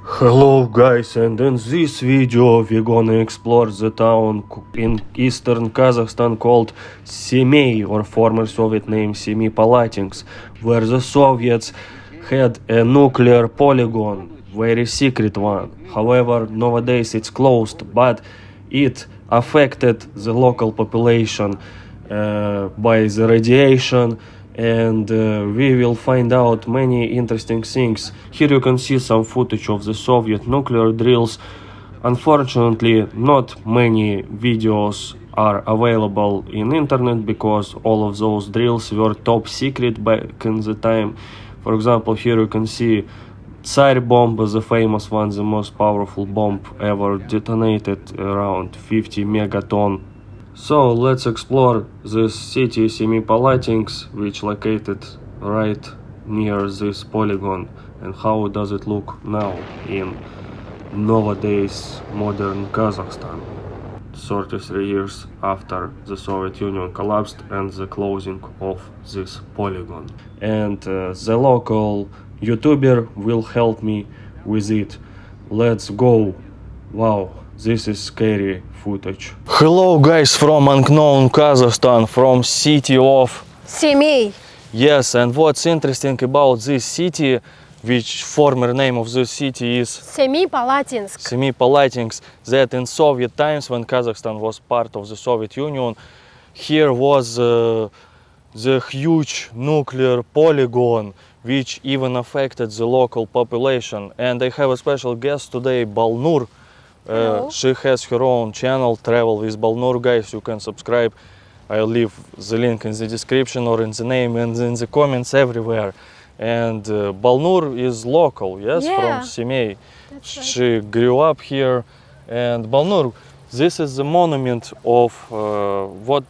Hello guys, and in this video we're gonna explore the town in Eastern Kazakhstan called Semey, or former Soviet name Semipalatinsk, where the Soviets had a nuclear polygon, very secret one. However, nowadays it's closed, but it affected the local population by the radiation, and we will find out many interesting things. Here you can see some footage of the Soviet nuclear drills. Unfortunately, not many videos are available in internet because all of those drills were top secret back in the time. For example, here you can see Tsar bomb, the famous one, the most powerful bomb ever detonated, around 50 megaton. So let's explore this city Semipalatinsk, which located right near this polygon, and how does it look now in nowadays modern Kazakhstan, 33 years after the Soviet Union collapsed and the closing of this polygon. And the local YouTuber will help me with it. Let's go. Wow, this is scary footage. Hello guys from unknown Kazakhstan, from city of Semey. Yes, and what's interesting about this city, which former name of this city is Semipalatinsk. Semipalatinsk, that in Soviet times, when Kazakhstan was part of the Soviet Union, here was the huge nuclear polygon, which even affected the local population. And I have a special guest today, Balnur. She has her own channel, Travel with Balnur. Guys, you can subscribe. I'll leave the link in the description or in the name and in the comments everywhere. And Balnur is local, yes, from Semey. That's right. She grew up here. And Balnur, this is the monument of what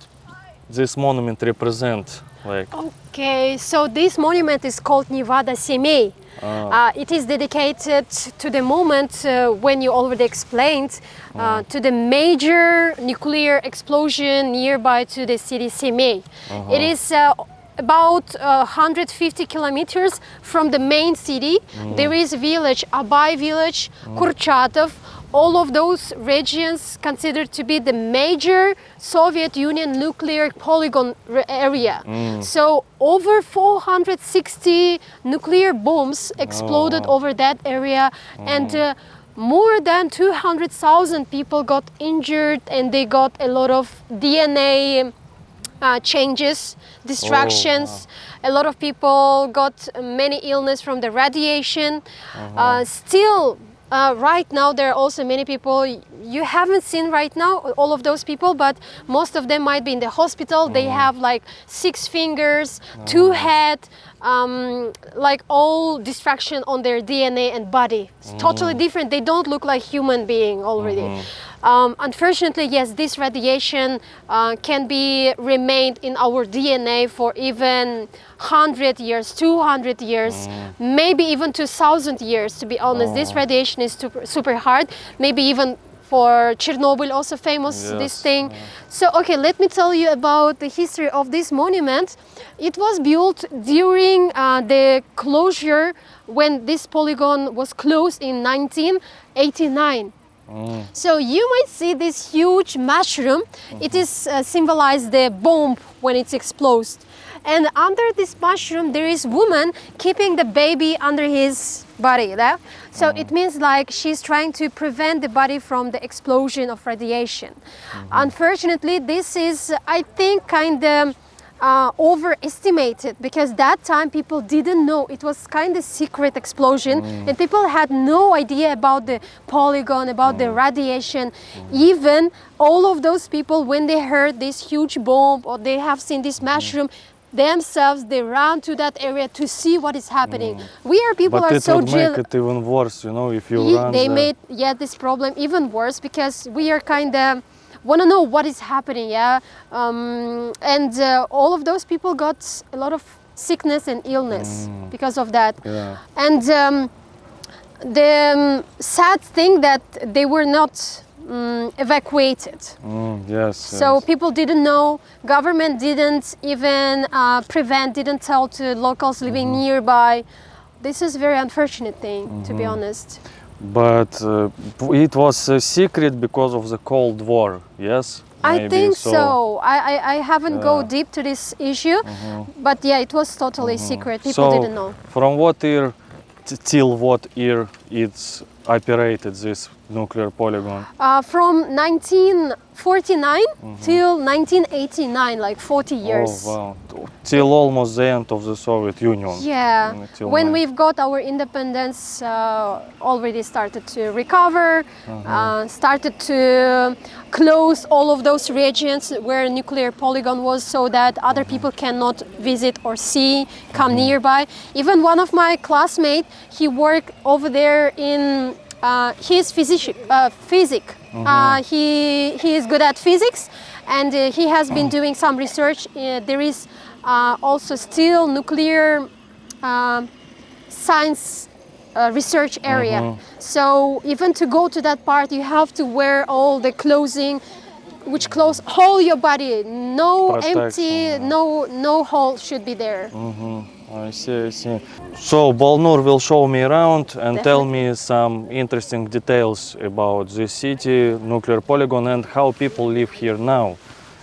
this monument represents. Okay, so this monument is called Nevada Semey. It is dedicated to the moment when you already explained to the major nuclear explosion nearby to the city Semey. It is about 150 kilometers from the main city. There is a village, Abay village, Kurchatov. All of those regions considered to be the major Soviet Union nuclear polygon area. So over 460 nuclear bombs exploded over that area, and more than 200,000 people got injured, and they got a lot of DNA changes, distractions. A lot of people got many illness from the radiation. Still, right now there are also many people you haven't seen right now, all of those people, but most of them might be in the hospital. They have like 6 fingers, 2 heads, like all distraction on their DNA and body. It's totally different. They don't look like human being already. Unfortunately, yes, this radiation can be remained in our DNA for even 100 years, 200 years, maybe even 2,000 years, to be honest. This radiation is super hard, maybe even for Chernobyl, also famous, this thing. So, okay, let me tell you about the history of this monument. It was built during the closure, when this polygon was closed in 1989. So you might see this huge mushroom. It is symbolized the bomb when it's exploded. And under this mushroom there is woman keeping the baby under his body. So it means like she's trying to prevent the body from the explosion of radiation. Unfortunately, this is, I think, kind of overestimated, because that time people didn't know. It was kind of secret explosion, and people had no idea about the polygon, about the radiation. Even all of those people, when they heard this huge bomb or they have seen this mushroom, themselves, they ran to that area to see what is happening. We are people but are it so would make it even worse, you know, if you run they there. made this problem even worse, because we are kind of want to know what is happening, and all of those people got a lot of sickness and illness because of that. And the sad thing that they were not evacuated. So people didn't know, government didn't even didn't tell to locals living nearby. This is a very unfortunate thing, to be honest. But it was a secret because of the Cold War, yes? I Maybe think so. I haven't go deep to this issue, but yeah, it was totally secret. People So, didn't know. from what year till what year it's operated, this nuclear polygon? From 1949 till 1989, like 40 years. Oh, wow. Till almost the end of the Soviet Union. Yeah, Till when nine- we've got our independence, already started to recover, started to close all of those regions where nuclear polygon was, so that other people cannot visit or see, come nearby. Even one of my classmates, he worked over there in, he is physic. He is good at physics, and he has been doing some research. There is also still nuclear science research area. So even to go to that part, you have to wear all the clothing, which close whole your body. No empty, no hole should be there. I see, I see. So Balnur will show me around and tell Definitely. me some interesting details about this city, nuclear polygon, and how people live here now.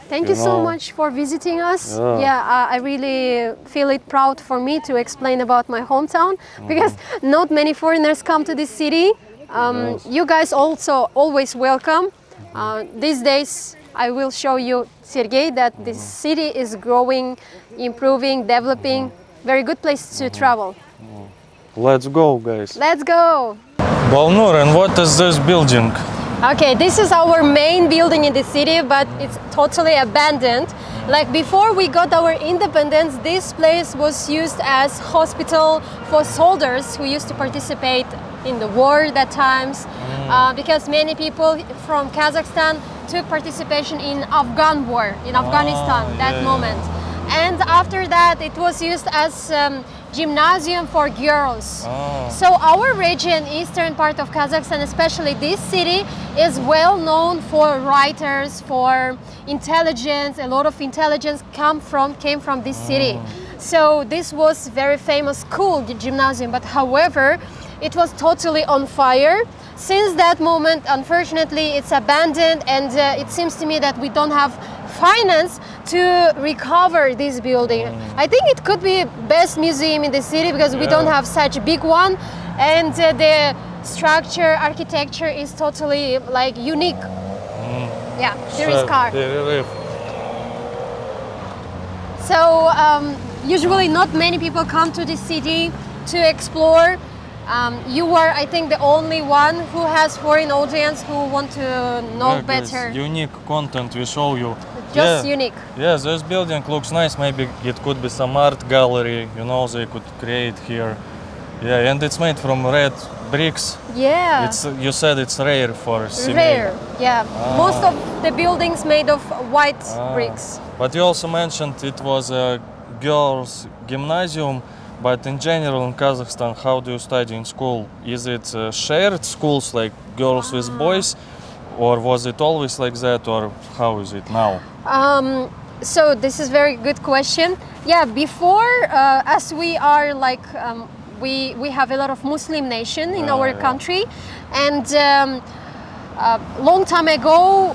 Thank You you so know. much for visiting us. Yeah. Yeah, I really feel it proud for me to explain about my hometown, because not many foreigners come to this city. You guys also always welcome. These days I will show you, Sergey, that this city is growing, improving, developing. Very good place to travel. Let's go, guys. Let's go! Balnur, and what is this building? Okay, this is our main building in the city, but it's totally abandoned. Like before we got our independence, this place was used as hospital for soldiers who used to participate in the war at that times, because many people from Kazakhstan took participation in Afghan war, in Afghanistan, that moment. And after that, it was used as gymnasium for girls. So our region, eastern part of Kazakhstan, especially this city, is well known for writers, for intelligence. A lot of intelligence came from this city. So this was very famous school, the gymnasium. But however, it was totally on fire. Since that moment, unfortunately, it's abandoned, and it seems to me that we don't have finance to recover this building. I think it could be best museum in the city, because we don't have such a big one, and the structure, architecture is totally like unique. Yeah, there is car. So usually not many people come to this city to explore. You were, I think, the only one who has foreign audience who want to know better. Unique content we show you. Just unique. Yeah, this building looks nice. Maybe it could be some art gallery, you know, they could create here. Yeah, and it's made from red bricks. Yeah. It's, you said it's rare for Semey. Rare. Yeah. Most of the buildings made of white bricks. But you also mentioned it was a girls' gymnasium. But in general, in Kazakhstan, how do you study in school? Is it shared schools, like girls with boys, or was it always like that, or how is it now? So this is very good question. Yeah, before, as we are like, we have a lot of Muslim nation in our country, and long time ago,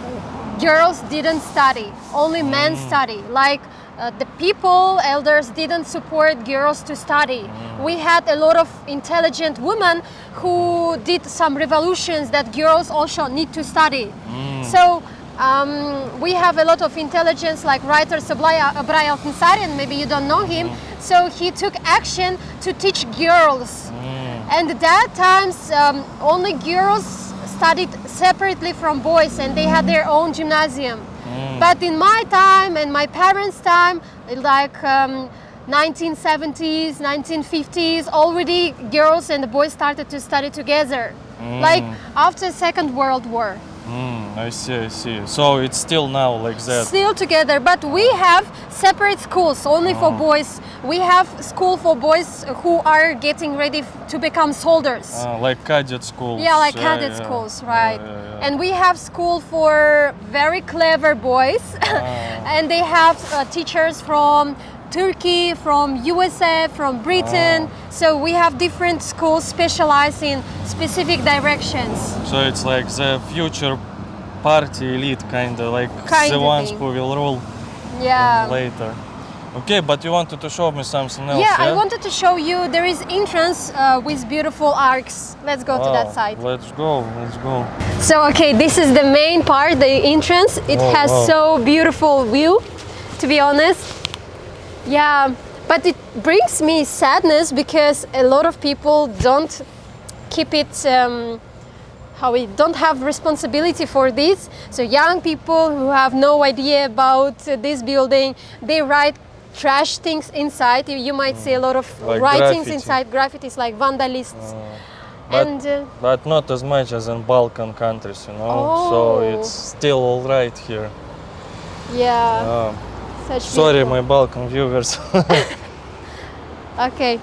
girls didn't study, only men study. Like the people, elders didn't support girls to study. We had a lot of intelligent women who did some revolutions that girls also need to study. So we have a lot of intelligence, like writer Abray Alkinsarian, maybe you don't know him. So he took action to teach girls. And at that times, only girls studied separately from boys, and they had their own gymnasium. But in my time and my parents' time, like 1970s, 1950s, already girls and the boys started to study together, like after Second World War. I see, I see. So it's still now like that? Still together, but we have separate schools only for boys. We have school for boys who are getting ready to become soldiers. Like cadet schools. Yeah, like cadet schools, right. And we have school for very clever boys. And they have teachers from Turkey, from USA, from Britain. So we have different schools specialized in specific directions. So it's like the future party elite, kind of like Kind the of ones thing. who will rule Yeah. later. Okay, but you wanted to show me something else, Yeah, I wanted to show you there is entrance with beautiful arcs. Let's go to that side. Let's go, let's go. So okay, this is the main part, the entrance. It Oh, has wow. so beautiful view, to be honest. Yeah, but it brings me sadness because a lot of people don't keep it, don't have responsibility for this. So young people who have no idea about this building, they write trash things inside. You might see a lot of Like writings graffiti. inside, graffitis like vandalists. But, And but not as much as in Balkan countries, you know. So Oh. it's still all right here. yeah, such Sorry, beautiful- my Balkan viewers. Okay,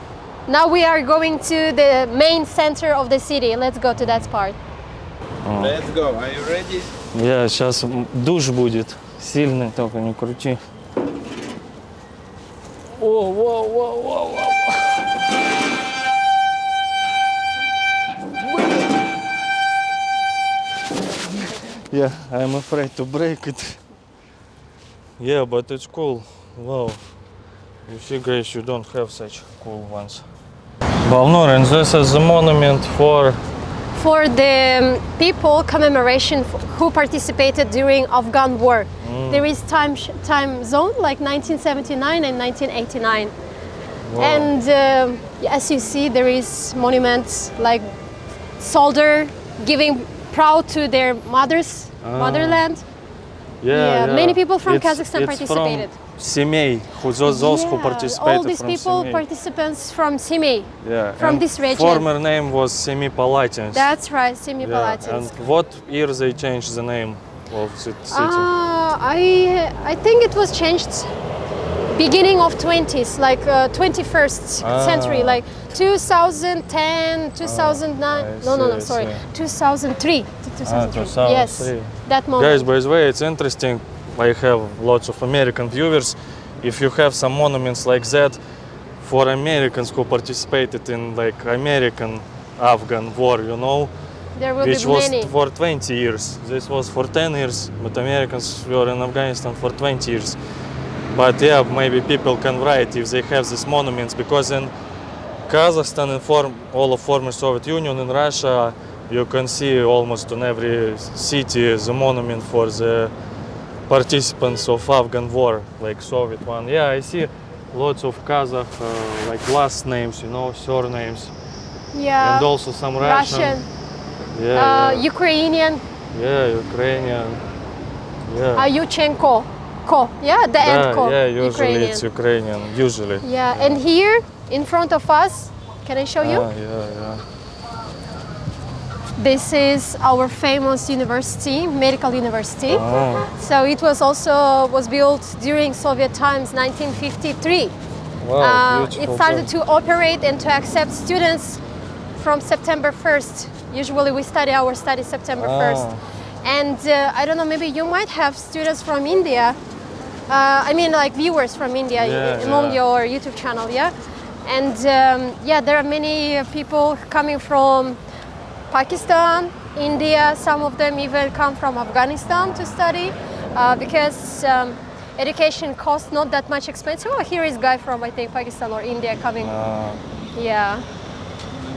now we are going to the main center of the city. Let's go to that part. Let's go. Are you ready? Сейчас душ будет. Сильный, только не крути. О. Yeah, I'm afraid to break it. Yeah, but it's cool. Wow. You see, guys, you don't have such cool ones. Balnur, and this is the monument for... For the people commemoration who participated during Afghan War. There is time zone like 1979 and 1989. And as you see, there is monuments like soldier giving proud to their motherland. Yeah, many people from It's- Kazakhstan it's participated. From Semey, those who Yeah, participated all these from people, Semey. participants from Semey. Yeah, from and this region. Former name was Semipalatinsk. That's right, Yeah, Semipalatinsk. and what year they changed the name of the city? I think it was changed beginning of 20s, like 21st century, like 2010, 2009. I No, see, sorry, I 2003. 2003. Yes, that moment. Guys, by the way, it's interesting. I have lots of American viewers. If you have some monuments like that for Americans who participated in like American Afghan War, you know, There will which be was many. for 20 years. This was for 10 years, but Americans were in Afghanistan for 20 years. But yeah, maybe people can write if they have these monuments, because in Kazakhstan and all of former Soviet Union, in Russia, you can see almost in every city the monument for the participants of Afghan War, like Soviet one. Yeah, I see lots of Kazakh like last names, you know, surnames, Yeah, and also some Russian. Yeah, Ukrainian, Ukrainian. Yeah. Yushchenko. Yeah, the end ko. Yeah, usually Ukrainian. it's Ukrainian, usually. Yeah, and here in front of us, can I show you? Yeah. This is our famous university, medical university. Oh, So it was built during Soviet times, 1953. wow, It beautiful. started to operate and to accept students from September 1st. Usually we study September 1st. And I don't know, maybe you might have students from India. I mean, like viewers from India among your YouTube channel, yeah? And there are many people coming from Pakistan, India. Some of them even come from Afghanistan to study because education costs not that much expensive. Oh, here is a guy from, I think, Pakistan or India coming. Yeah.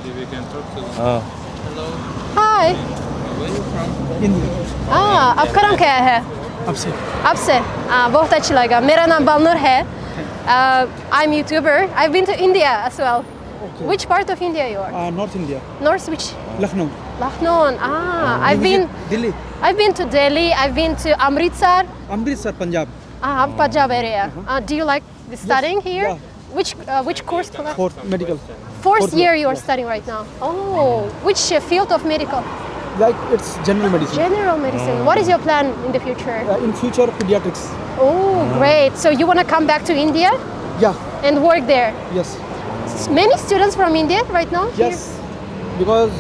Maybe we can talk to them. Hello. Hi. Where are you from? आपका नाम क्या है? आपसे बहुत अच्छा लगा. मेरा नाम बालनूर है. I'm YouTuber. I've been to India as well. Okay. Which part of India you are? North India, North which? Lucknow. Lucknow. I've been to Delhi. I've been to Amritsar. Amritsar, Punjab. Punjab area. Do you like the studying here? Yeah. Which course? For medical. Fourth year you are studying right now. Oh, which field of medical? Like it's general medicine. General medicine. What is your plan in the future? In future, pediatrics. Oh, great. So you want to come back to India Yeah. and work there? Yes. Many students from India right now? here? Yes. Because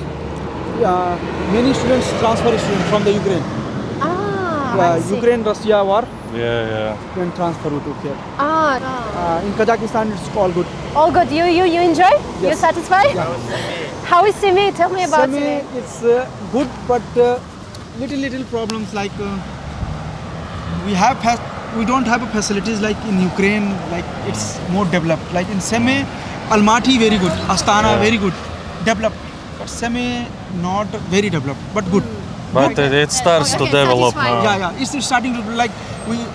many students transfer students from the Ukraine. I see. Ukraine, Russia war, Yeah. then transfer to here. In Kazakhstan, it's all good. All good. You enjoy? You Yes. satisfied? How is Semey? Tell me about Semey, Semey. it's good, but little problems like we don't have facilities like in Ukraine. Like it's more developed. Like in Semey, Almaty very good, Astana very good, developed. But Semey not very developed, but good. But it starts to Okay, develop satisfying. now. Yeah, it's starting to like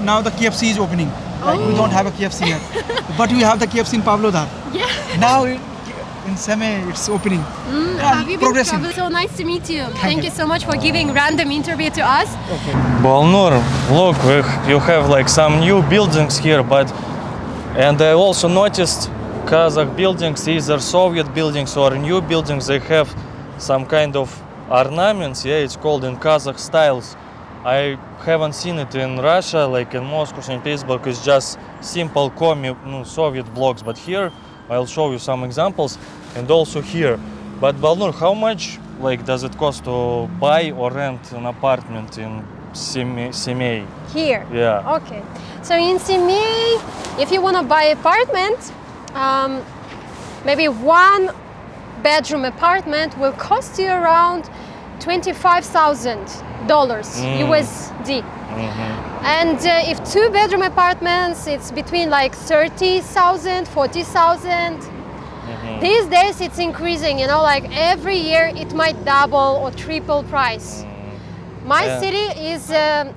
now the KFC is opening. Like we don't have a KFC yet, but we have the KFC in Pavlodar. Yeah. Now in Semey it's opening. Have you been progressing. traveling? So nice to meet you. Thank you so much for giving random interview to us. Balnur, look, you have like some new buildings here, and I also noticed Kazakh buildings, either Soviet buildings or new buildings, they have some kind of ornaments, yeah, it's called in Kazakh styles. I haven't seen it in Russia, like in Moscow, St. Petersburg, it's just simple Soviet blocks, but here I'll show you some examples, and also here. But Balnur, how much like does it cost to buy or rent an apartment in Semey? Here. Yeah. Okay. So in Semey, if you want to buy apartment, maybe one bedroom apartment will cost you around $25,000 USD. And if two bedroom apartments, it's between like 30,000, 40,000. These days it's increasing, like every year it might double or triple price. My city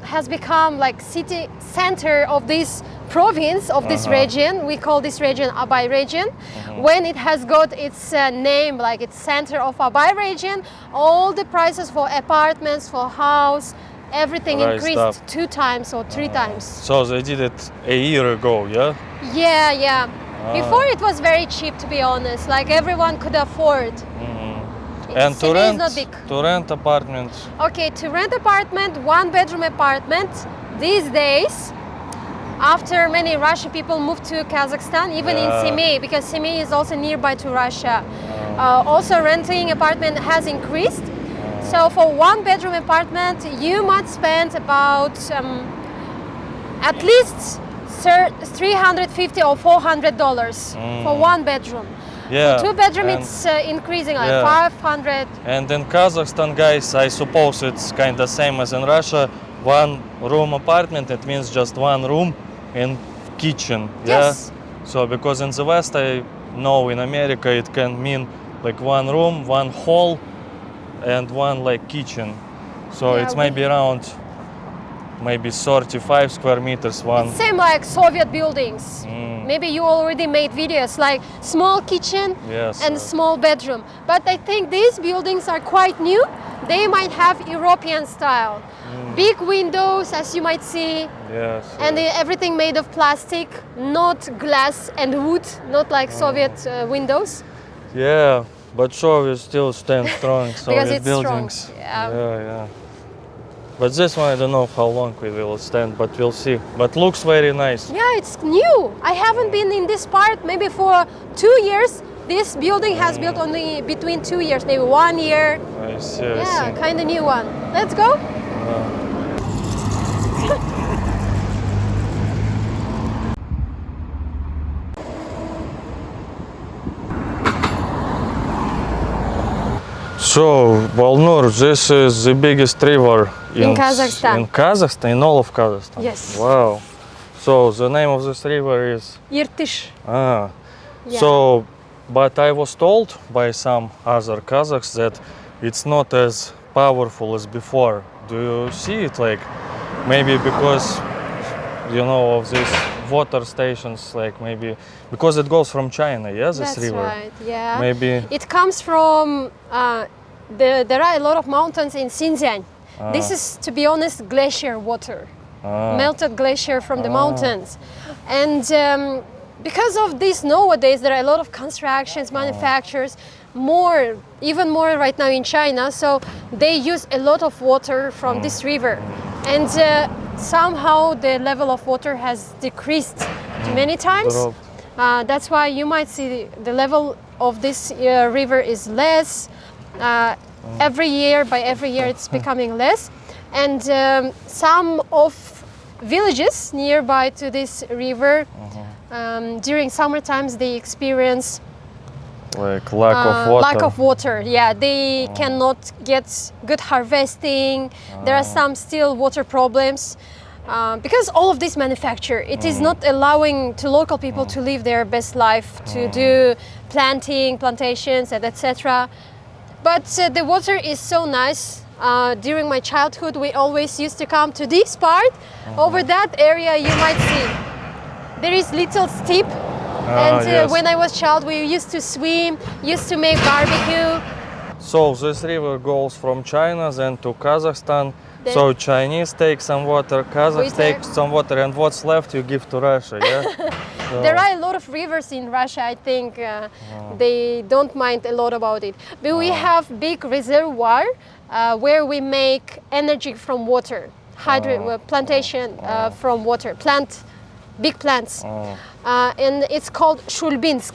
has become like city center of this province, of this region. We call this region Abay region. When it has got its name, like its center of Abay region, all the prices for apartments, for house, everything Raised increased up. 2 times or 3 times. So they did it a year ago, yeah? Yeah. Before it was very cheap, to be honest. Like everyone could afford. And City is not big. to rent apartments. Okay, to rent apartment, 1 bedroom apartment, these days, after many Russian people moved to Kazakhstan, even in Semey, because Semey is also nearby to Russia. Also renting apartment has increased. So for 1 bedroom apartment, you might spend about at least $350 or $400 for 1 bedroom. Yeah. For 2 bedroom, and- it's increasing like yeah. 500. And in Kazakhstan, guys, I suppose it's kind of same as in Russia. 1 room apartment, it means just 1 room and kitchen. Yeah? Yes. So because in the West, I know in America it can mean like 1 room, 1 hall, and 1 like kitchen. So Yeah, it's maybe around 35 square meters. Same like Soviet buildings. Maybe you already made videos like small kitchen Yes, and small bedroom. But I think these buildings are quite new. They might have European style. Big windows, as you might see, Yes. and everything made of plastic, not glass and wood, not like Soviet windows. Yeah, but Soviet still stand strong. Soviet it's strong, buildings. yeah. Yeah. But this one, I don't know how long we will stand, but we'll see. But looks very nice. Yeah, it's new. I haven't been in this part maybe for 2 years. This building has built only between 2 years, maybe 1 year. I see. Yeah, kind of new one. Let's go. So, Balnur, this is the biggest river In Kazakhstan. In Kazakhstan, in all of Kazakhstan. Yes. Wow. So the name of this river is. Irtysh. Ah. Yeah. So, but I was told by some other Kazakhs that it's not as powerful as before. Do you see it? Like maybe because of these water stations, like maybe because it goes from China, yeah, this That's river. right. Yeah. Maybe. It comes from. There are a lot of mountains in Xinjiang. This is, to be honest, glacier water, melted glacier from the mountains, and because of this nowadays there are a lot of constructions, manufacturers, even more right now in China. So they use a lot of water from this river, and somehow the level of water has decreased many times. Dropped. That's why you might see the level of this river is less. Every year it's becoming less, and some of villages nearby to this river During summer times, they experience Like lack of water. lack of water. Yeah, they cannot get good harvesting. There are some still water problems. Because all of this manufacture, it is not allowing to local people to live their best life, to do planting, plantations, and etc. But the water is so nice. During my childhood, we always used to come to this part. Over that area, you might see there is little steep. And yes. when I was child, we used to swim, used to make barbecue. So this river goes from China then to Kazakhstan. Then- So Chinese take some water, Kazakhs We take take- some water, and what's left you give to Russia, yeah? There are a lot of rivers in Russia. I think they don't mind a lot about it. But we have big reservoir where we make energy from water, plantation from water, big plants. And it's called Shulbinsk.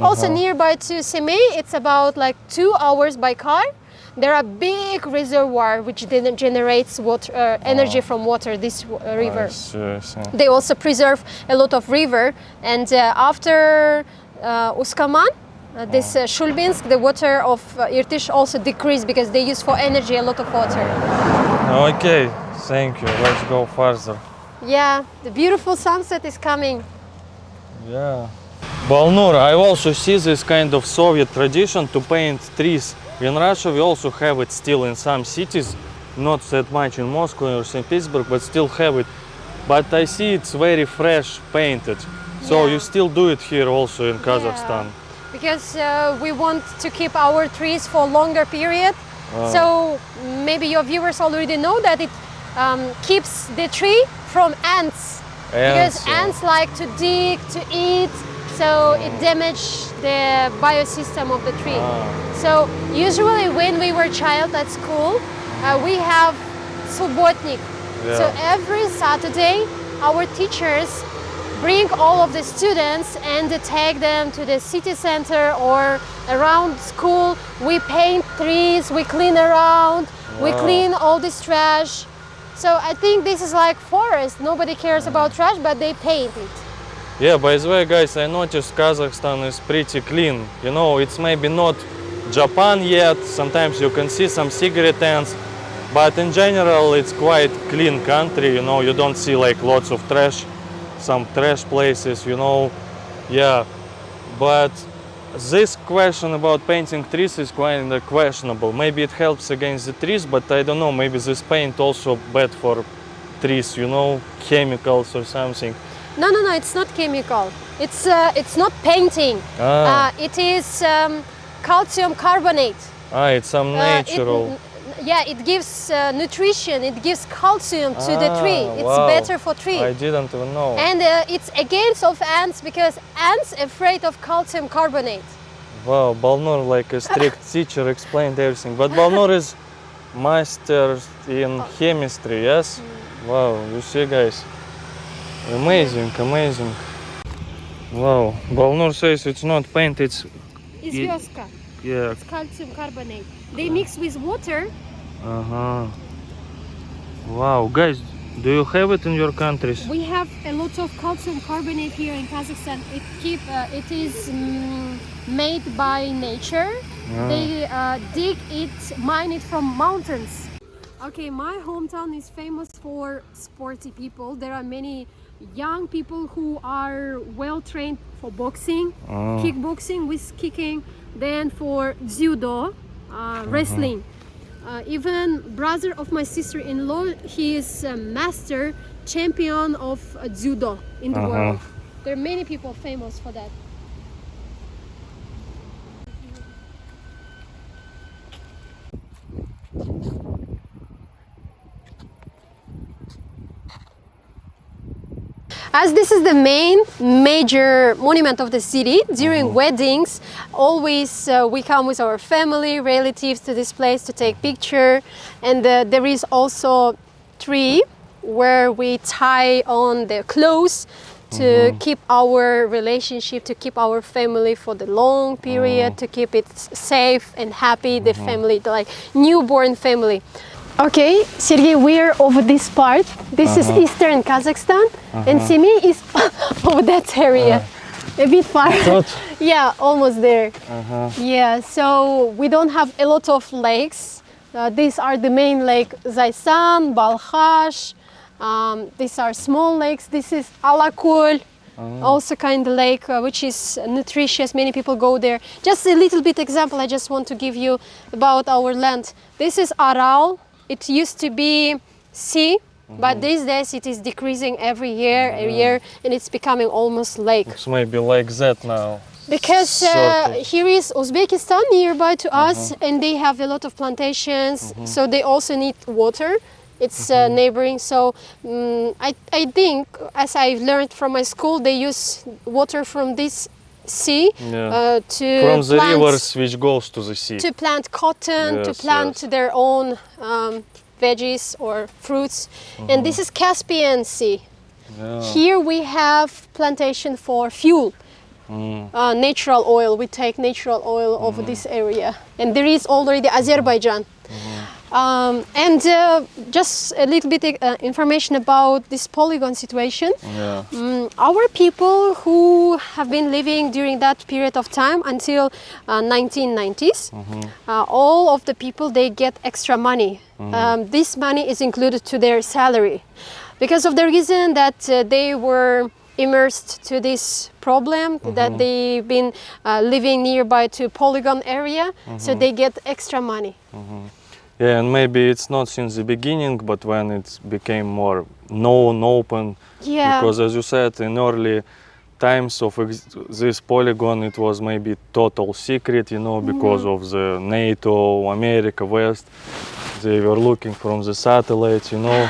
Also nearby to Semey, it's about like 2 hours by car. There are big reservoir which then generates water, energy from water, this river. I see. They also preserve a lot of river, and after Uskaman, this Shulbinsk, the water of Irtysh also decreased because they use for energy a lot of water. Okay, thank you. Let's go further. Yeah, the beautiful sunset is coming. Yeah. Balnur, I also see this kind of Soviet tradition to paint trees. In Russia we also have it still in some cities, not that much in Moscow or St. Petersburg, but still have it. But I see it's very fresh painted. So Yeah. you still do it here also in Kazakhstan. Because we want to keep our trees for a longer period. So maybe your viewers already know that it keeps the tree from ants. Because ants like to dig, to eat, so it damages the biosystem of the tree. So usually when we were child at school, we have subotnik. So every Saturday, our teachers bring all of the students and take them to the city center or around school. We paint trees, we clean around, we clean all this trash. So I think this is like forest. Nobody cares about trash, but they paint it. Yeah, by the way, guys, I noticed Kazakhstan is pretty clean. You know, it's maybe not Japan yet. Sometimes you can see some cigarette ends, but in general, it's quite clean country. You know, you don't see like lots of trash, some trash places, you know. Yeah, but this question about painting trees is quite questionable. Maybe it helps against the trees, but I don't know, maybe this paint also bad for trees, you know, chemicals or something. No, it's not chemical. It's not painting. It is calcium carbonate. It's some natural. It gives nutrition. It gives calcium to the tree. It's better for tree. I didn't even know. And it's against of ants because ants afraid of calcium carbonate. Wow, Balnur, like a strict teacher, explained everything. But Balnur is master in chemistry, yes? Wow, you see, guys. Amazing. Wow, Balnur says it's not paint, it's Звездка. yeah. It's calcium carbonate. They mix with water. Wow, guys, do you have it in your countries? We have a lot of calcium carbonate here in Kazakhstan. It is made by nature. They dig it, mine it from mountains. Okay, my hometown is famous for sporty people. There are many young people who are well trained for boxing, kickboxing with kicking, then for judo, wrestling. Even brother of my sister-in-law, he is a master champion of judo in the world. There are many people famous for that. As this is the major monument of the city, during weddings, always we come with our family, relatives to this place to take picture. And there is also tree where we tie on the clothes to keep our relationship, to keep our family for the long period, to keep it safe and happy, the family, like newborn family. Okay, Sergey, we're over this part. This is Eastern Kazakhstan, and Semey is over that area. A bit far. Yeah, almost there. Yeah, so we don't have a lot of lakes. These are the main lake, Zaysan, Balkhash. These are small lakes. This is Alakul, also kind of lake, which is nutritious. Many people go there. Just a little bit example I just want to give you about our land. This is Aral. It used to be sea, but these days it is decreasing every year, and it's becoming almost lake. It's maybe like that now. Because here is Uzbekistan nearby to us, and they have a lot of plantations, so they also need water. It's neighboring, so I think, as I've learned from my school, they use water from this sea to from the plant, rivers which goes to the sea. to plant cotton, to plant their own veggies or fruits. And this is Caspian Sea. Here we have plantation for fuel. Natural oil, we take natural oil over this area, and there is already Azerbaijan. And just a little bit information about this polygon situation. Our people who have been living during that period of time until 1990s, all of the people, they get extra money. This money is included to their salary because of the reason that they were immersed to this problem, that they've been living nearby to polygon area, so they get extra money. Yeah, and maybe it's not since the beginning, but when it became more known, open. Yeah. Because as you said, in early times of this polygon, it was maybe total secret, you know, because of the NATO, America, West. They were looking from the satellites, you know.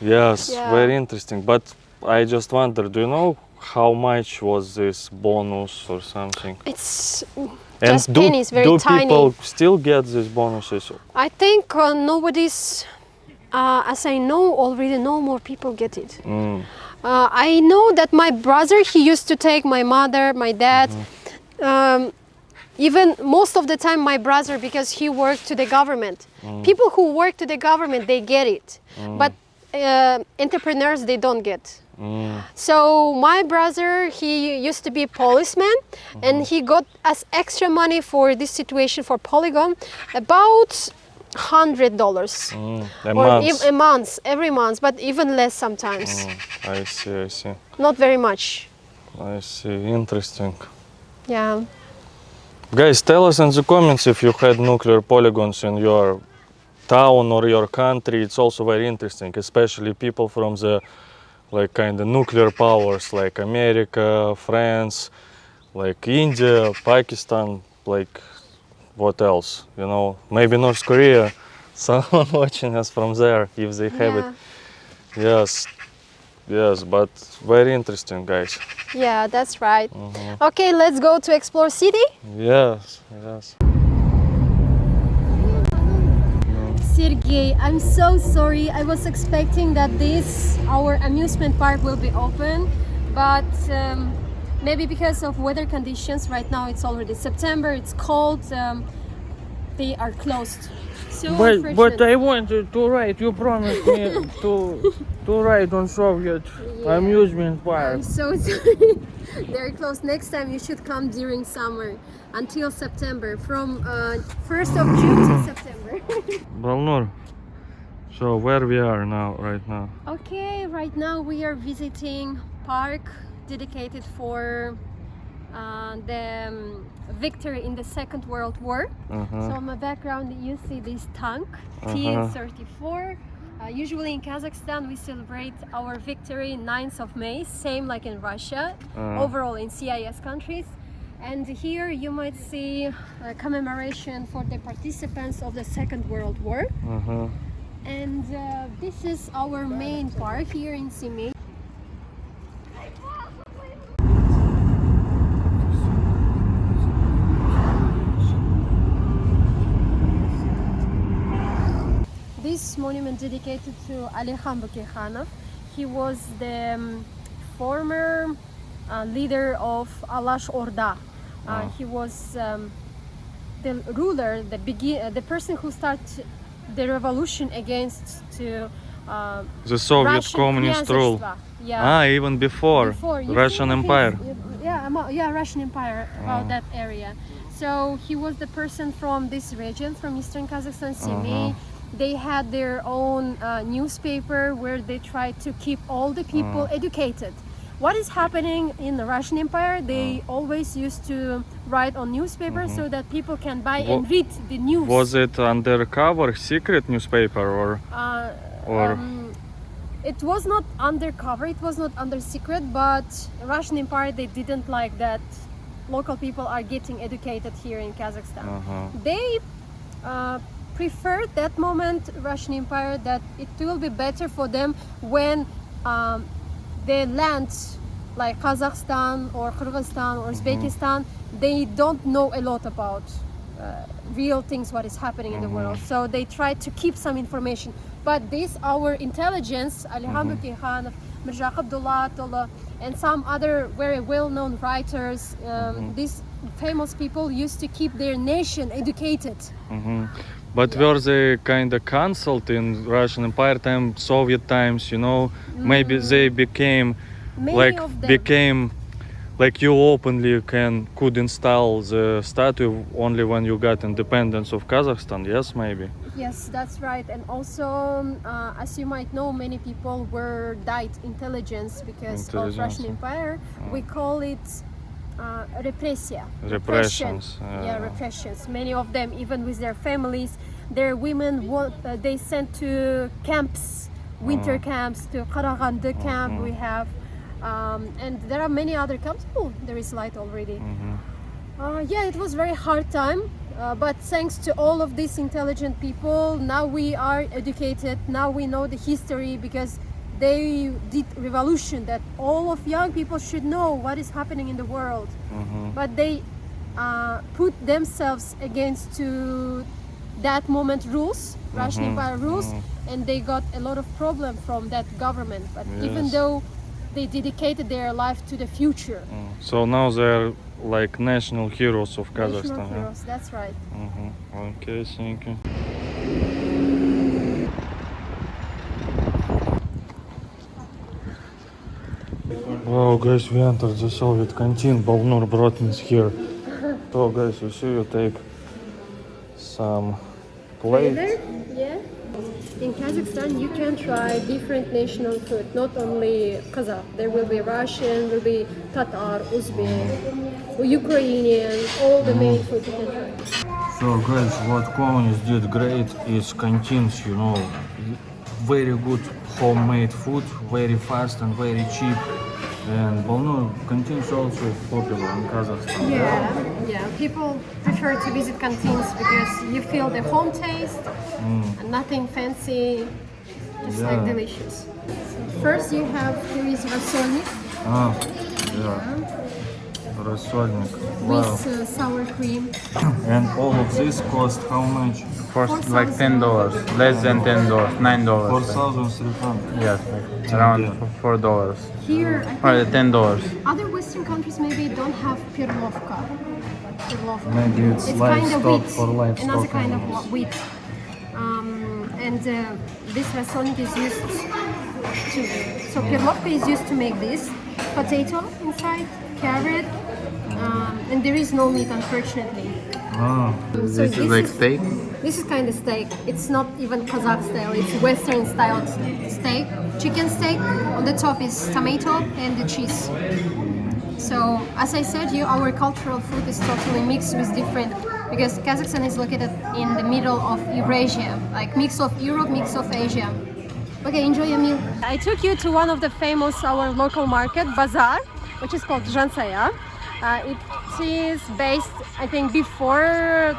Yes, very interesting. But I just wonder, do you know how much was this bonus or something? It's And just pennies, very do tiny. people still get these bonuses? I think nobody's, as I know already, no more people get it. I know that my brother, he used to take my mother, my dad, even most of the time my brother, because he worked to the government. People who work to the government, they get it, but entrepreneurs, they don't get. So my brother, he used to be a policeman, and he got as extra money for this situation for polygon about $100 A month. every month, but even less sometimes. I see. Not very much. I see. Interesting. Yeah. Guys, tell us in the comments if you had nuclear polygons in your town or your country. It's also very interesting, especially people from the like kind of nuclear powers like America, France, like India, Pakistan, like what else, you know, maybe North Korea, someone watching us from there if they have it. Yes, but very interesting, guys. Yeah, that's right. Okay, let's go to explore city. Yes. Sergey, I'm so sorry. I was expecting that our amusement park will be open, but maybe because of weather conditions, right now it's already September, it's cold, they are closed. So But I wanted to ride. You promised me to ride on Soviet amusement park. I'm so sorry. They're closed. Next time you should come during summer until September, from 1st of June to September. Balnur, so where we are now, right now? Okay, right now we are visiting park dedicated for the victory in the Second World War. So on my background you see this tank, T-34. Usually in Kazakhstan we celebrate our victory 9th of May, same like in Russia, overall in CIS countries. And here you might see a commemoration for the participants of the Second World War. And this is our main park here in Semey. This monument dedicated to Alikhan Bukirkhanov. He was the former leader of Alash Orda. He was the ruler, the person who started the revolution against to The Soviet Russian communist rule. kняжество. Yeah. Ah, even before, You Russian see Empire. yeah, Russian Empire, about that area. So he was the person from this region, from Eastern Kazakhstan, Semey. They had their own newspaper where they tried to keep all the people educated. What is happening in the Russian Empire? They always used to write on newspapers so that people can buy and read the news. Was it undercover, secret newspaper or? It was not undercover, it was not under secret, but Russian Empire, they didn't like that local people are getting educated here in Kazakhstan. They preferred that moment, Russian Empire, that it will be better for them when the lands like Kazakhstan or Kyrgyzstan or Uzbekistan, they don't know a lot about real things, what is happening in the world. So they try to keep some information. But this, our intelligence, Alihamdu Kekhanov, Mirza Abdullah, and some other very well-known writers, these famous people used to keep their nation educated. But were they kind of cancelled in Russian Empire time, Soviet times? You know, maybe they became Many of them. Like you openly could install the statue only when you got independence of Kazakhstan. Yes, maybe. Yes, that's right. And also, as you might know, many people were died intelligence because of Russian Empire. We call it repressia. Repressions. Yeah, repressions. Many of them, even with their families, their women, they sent to camps, winter camps, to Karaganda camp. We have. And there are many other camps. Oh, there is light already. Yeah, it was very hard time, but thanks to all of these intelligent people, now we are educated. Now we know the history because they did revolution that all of young people should know what is happening in the world. But they put themselves against to that moment rules, Russian Empire rules, and they got a lot of problem from that government. But even though they dedicated their life to the future. So now they're like national heroes of Kazakhstan. National heroes, that's right. Okay, thank you. Wow, guys, we entered the Soviet canteen. Balnur brought me here. So, guys, you see, you take some plates. Yeah. In Kazakhstan, you can try different national food, not only Kazakh. There will be Russian, will be Tatar, Uzbek, Ukrainian, all the main food you can try. So, guys, what communists did great is canteens, you know, very good homemade food, very fast and very cheap. And Balnur canteens also popular in Kazakhstan. Yeah. People prefer to visit canteens because you feel the home taste and nothing fancy, just like delicious. So first you have here is rasolnik. Рассольник. With sour cream. And all of this cost how much? First, like $10, less than $10, $9. 4,300. Yes, around $4. Here, Or $10. other Western countries maybe don't have pirlovka. Maybe it's kind of livestock wheat, for livestock. another kind of wheat. And this rasolnik is used to. So pirlovka is used to make this potato inside, carrot, and there is no meat, unfortunately. This is like steak? This is kind of steak. It's not even Kazakh style. It's Western style steak, chicken steak. On the top is tomato and the cheese. So, as I said, our cultural food is totally mixed with different, because Kazakhstan is located in the middle of Eurasia, like mix of Europe, mix of Asia. Okay, enjoy your meal. I took you to one of the famous, our local market, bazaar, which is called Zhansaya. It is based, I think, before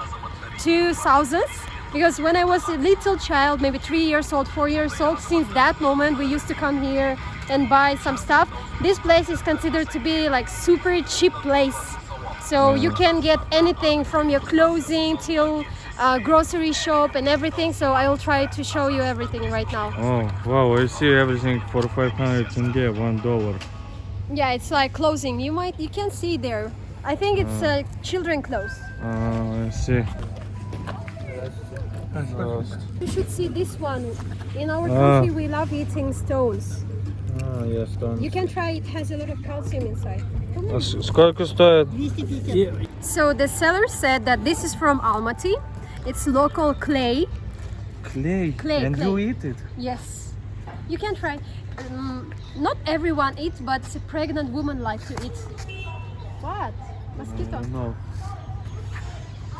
2000s, because when I was a little child, maybe 3 years old, 4 years old, since that moment we used to come here and buy some stuff. This place is considered to be like super cheap place. So you can get anything from your clothing till grocery shop and everything. So I will try to show you everything right now. Oh, wow, I see everything for 500 tenge, $1. Yeah, it's like clothing. You can see there. I think it's children clothes. I see. You should see this one. In our country, we love eating stones. Yes, don't. You can try. It has a lot of calcium inside. Сколько стоит? So the seller said that this is from Almaty. It's local clay. Clay. Clay, And clay. you eat it? Yes, you can try. Not everyone eats, but pregnant women like to eat. What? Mosquito. No.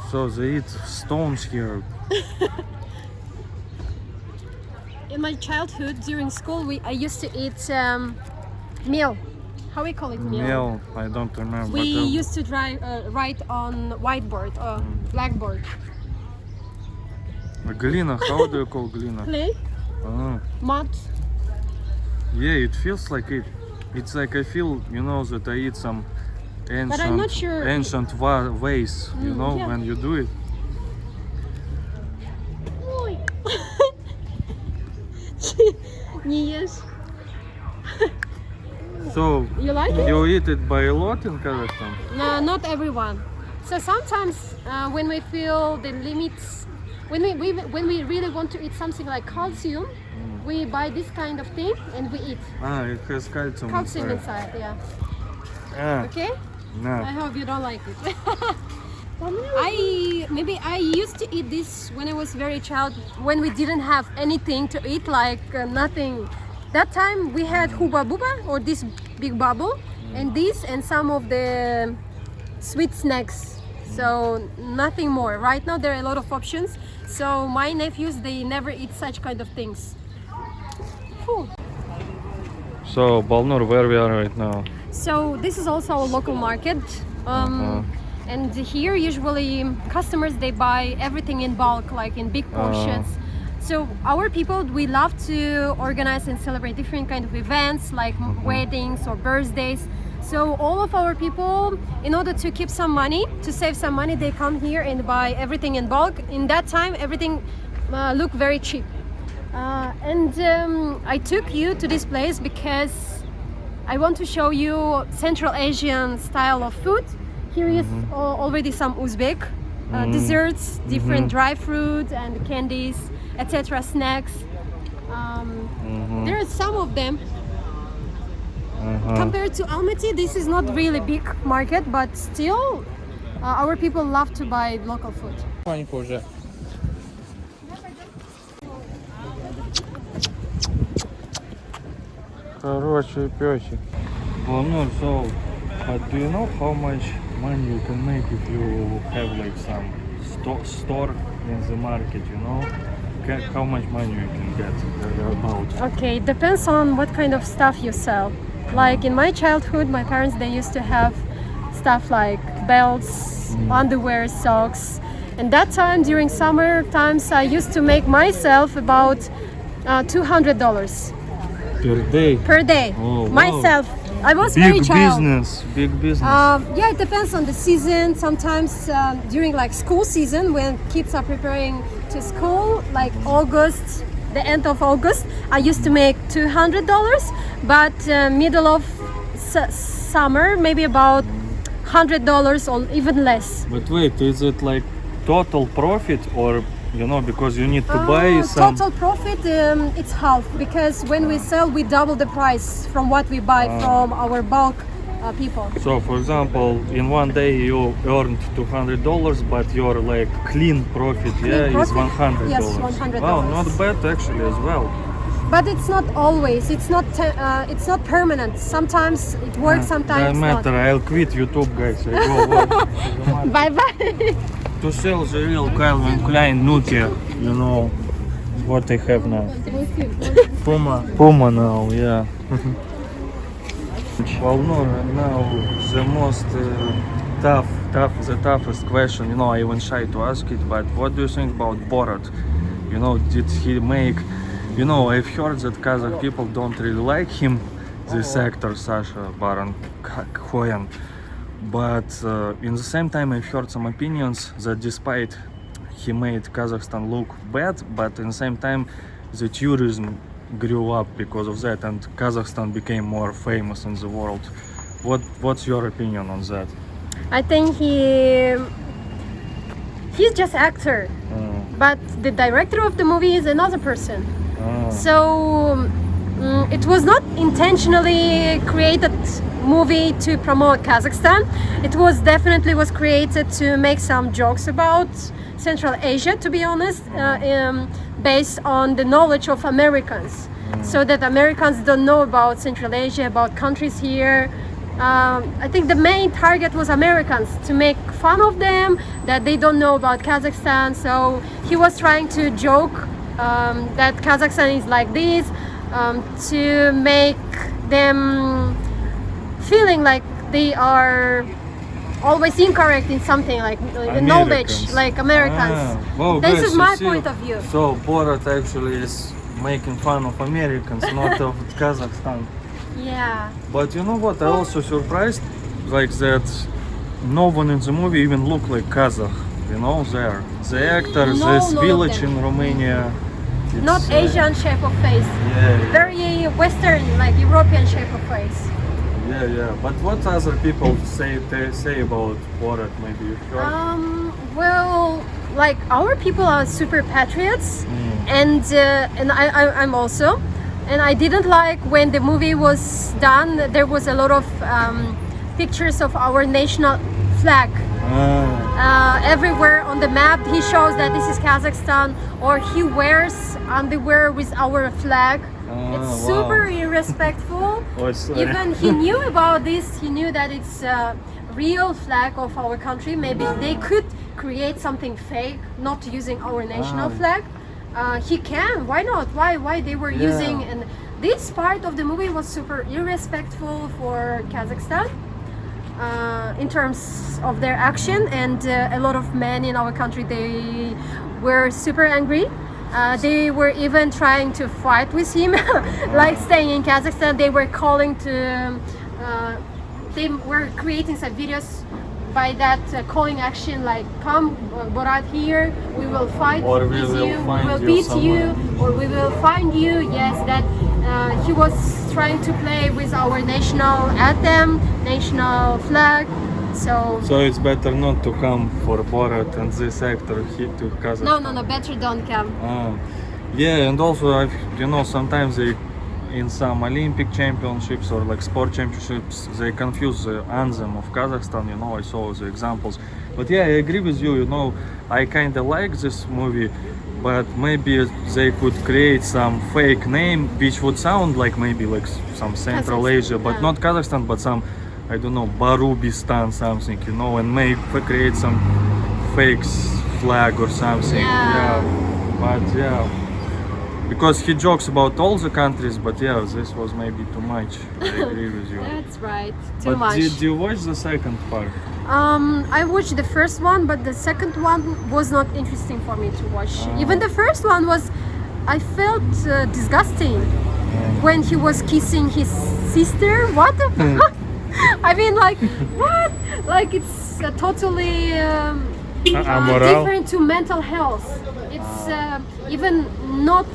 So they eat stones here. In my childhood, during school, I used to eat meal. How we call it meal? Meal, I don't remember. We used to write on whiteboard or blackboard. Glina, how do you call glina? Clay, mud. Yeah, it feels like it. It's like I feel, you know, that I eat some ancient, But I'm not sure. ancient ways, you know, yeah. when you do it. Не ешь. So, You like it? you eat it by a lot in Kazakhstan? No, not everyone. So sometimes when we feel the limits, when we really want to eat something like calcium, we buy this kind of thing and we eat. It has calcium, Calcium inside. inside, yeah. Ah, Okay? no. I hope you don't like it. I used to eat this when I was very child, when we didn't have anything to eat, like nothing. That time we had huba buba, or this big bubble, and this and some of the sweet snacks. So nothing more. Right now there are a lot of options. So my nephews, they never eat such kind of things. Phew. So, Balnur, where we are right now? So this is also a local market. And here usually customers, they buy everything in bulk, like in big portions. So our people, we love to organize and celebrate different kind of events like weddings or birthdays. So all of our people, in order to keep some money, to save some money, they come here and buy everything in bulk. In that time, everything looked very cheap. I took you to this place because I want to show you Central Asian style of food. Here is already some Uzbek desserts, different dry fruit and candies, etc. snacks. There are some of them. Compared to Almaty, this is not really big market, but still our people love to buy local food. Маленько уже. Хороший песик. Balnur, so, do you know how much money you can make if you have like some store in the market, you know? How much money you can get about? Okay, it depends on what kind of stuff you sell. Like in my childhood, my parents, they used to have stuff like belts, underwear, socks. And that time, during summer times, I used to make myself about $200 Per day? per day. Oh, wow. Myself. I was very child. Big business. Yeah, it depends on the season. Sometimes during like school season, when kids are preparing to school, like August, the end of August, I used to make $200. But middle of summer, maybe about $100 or even less. But wait, is it like total profit or, you know, because you need to buy some... Total profit, it's half, because when we sell, we double the price from what we buy from our bulk people. So, for example, in one day you earned $200, but your like clean profit, is profit? $100. Yes, $100. Wow, not bad actually as well. But it's not always. It's not permanent. Sometimes it works. Sometimes Doesn't not. matter. I'll quit YouTube, guys. I go work. Bye bye. To sell the real Calvin Klein Nuki, you know what I have now. Puma now, yeah. Balnur, now the most the toughest question, you know, I even shy to ask it, but what do you think about BORAT? You know, did he make, you know, I've heard that Kazakh people don't really like him, this actor Sacha Baron Cohen, but in the same time I've heard some opinions that despite he made Kazakhstan look bad, but in the same time the tourism grew up because of that and Kazakhstan became more famous in the world. What's your opinion on that? I think he's just actor, but the director of the movie is another person. So it was not intentionally created movie to promote Kazakhstan. It was definitely was created to make some jokes about Central Asia, to be honest, based on the knowledge of Americans, so that Americans don't know about Central Asia, about countries here. I think the main target was Americans, to make fun of them, that they don't know about Kazakhstan. So he was trying to joke that Kazakhstan is like this, to make them feeling like they are always incorrect in something, like knowledge, like Americans. Well, This guys, is my you see, point of view. So Borat actually is making fun of Americans, not of Kazakhstan. Yeah. But you know what? I also surprised, like that no one in the movie even looked like Kazakh. You know, there the actor, No, this none of village them. in Romania. Not it's, Asian shape of face, Yeah, very Western, like European shape of face. yeah. But what other people say about Borat? Maybe you heard. Well, like our people are super patriots, and I'm also, and I didn't like when the movie was done. There was a lot of pictures of our national flag. Everywhere on the map he shows that this is Kazakhstan, or he wears underwear with our flag. It's wow. super irrespectful. Oh, sorry. Even he knew about this, he knew that it's a real flag of our country. Maybe they could create something fake, not using our national flag. He can, why not? Why they were using, and this part of the movie was super irrespectful for Kazakhstan. In terms of their action, and a lot of men in our country, they were super angry. They were even trying to fight with him, like staying in Kazakhstan. They were calling to, they were creating some videos by that calling action, like come Borat here, we will fight Or with we will you, find we will you beat somewhere. you, or we will find you. Yes, that he was trying to play with our national anthem, national flag. So it's better not to come for Borat and this actor hit to Kazakhstan. no, better don't come. Yeah, and also sometimes they, in some Olympic championships or like sport championships, they confuse the anthem of Kazakhstan. I saw the examples. But yeah, I agree with you. I kind of like this movie, but maybe they could create some fake name which would sound like maybe like some Central Kazakhstan, Asia, but yeah. not Kazakhstan, but some, I don't know, Barubistan something, and maybe create some fake flag or something. Yeah. But yeah, because he jokes about all the countries, but yeah, this was maybe too much. I agree with you. That's right, too But much. did you watch the second part? I watched the first one, but the second one was not interesting for me to watch. Even the first one was, I felt disgusting when he was kissing his sister. What the fuck? I mean, like, what? Like, it's totally Amoral. different to mental health. It's even not,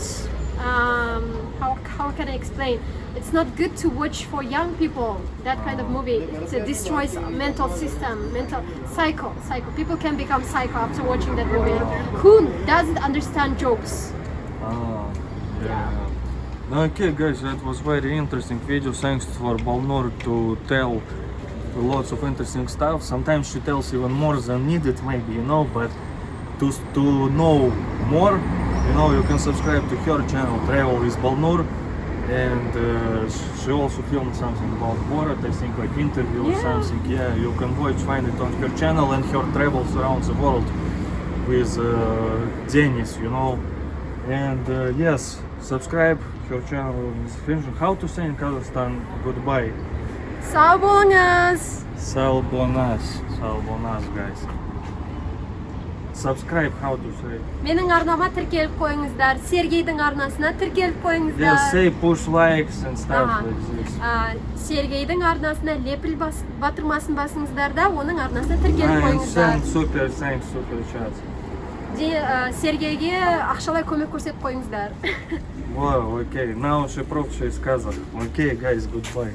how can I explain? It's not good to watch for young people, that kind of movie. It destroys mental system, mental psycho. People can become psycho after watching that movie. Who doesn't understand jokes? Yeah. Okay, guys, that was very interesting video. Thanks for Balnur to tell lots of interesting stuff. Sometimes she tells even more than needed, maybe, but to know more, you can subscribe to her channel, Travel with Balnur. And she also filmed something about Borat, I think, like interview or something. Yeah, you can find it on her channel, and her travels around the world with Denis, And yes, subscribe her channel. How to say in Kazakhstan goodbye? Sağ olunuz. Salbonas, guys. Subscribe, how to say? Менің арнама тіркеліп қойыңыздар. Сергейдің арнасына тіркеліп қойыңыздар. Yeah, say push likes and stuff Ага. like this. Сергейдің арнасына лепіл батырмасын басыңыздар да, оның арнасына тіркеліп And қойыңыздар. send super chats. Сергейге ақшалай көмек көрсетіп қойыңыздар. Wow, okay, now she proved she is Kazakh. Okay, guys, goodbye.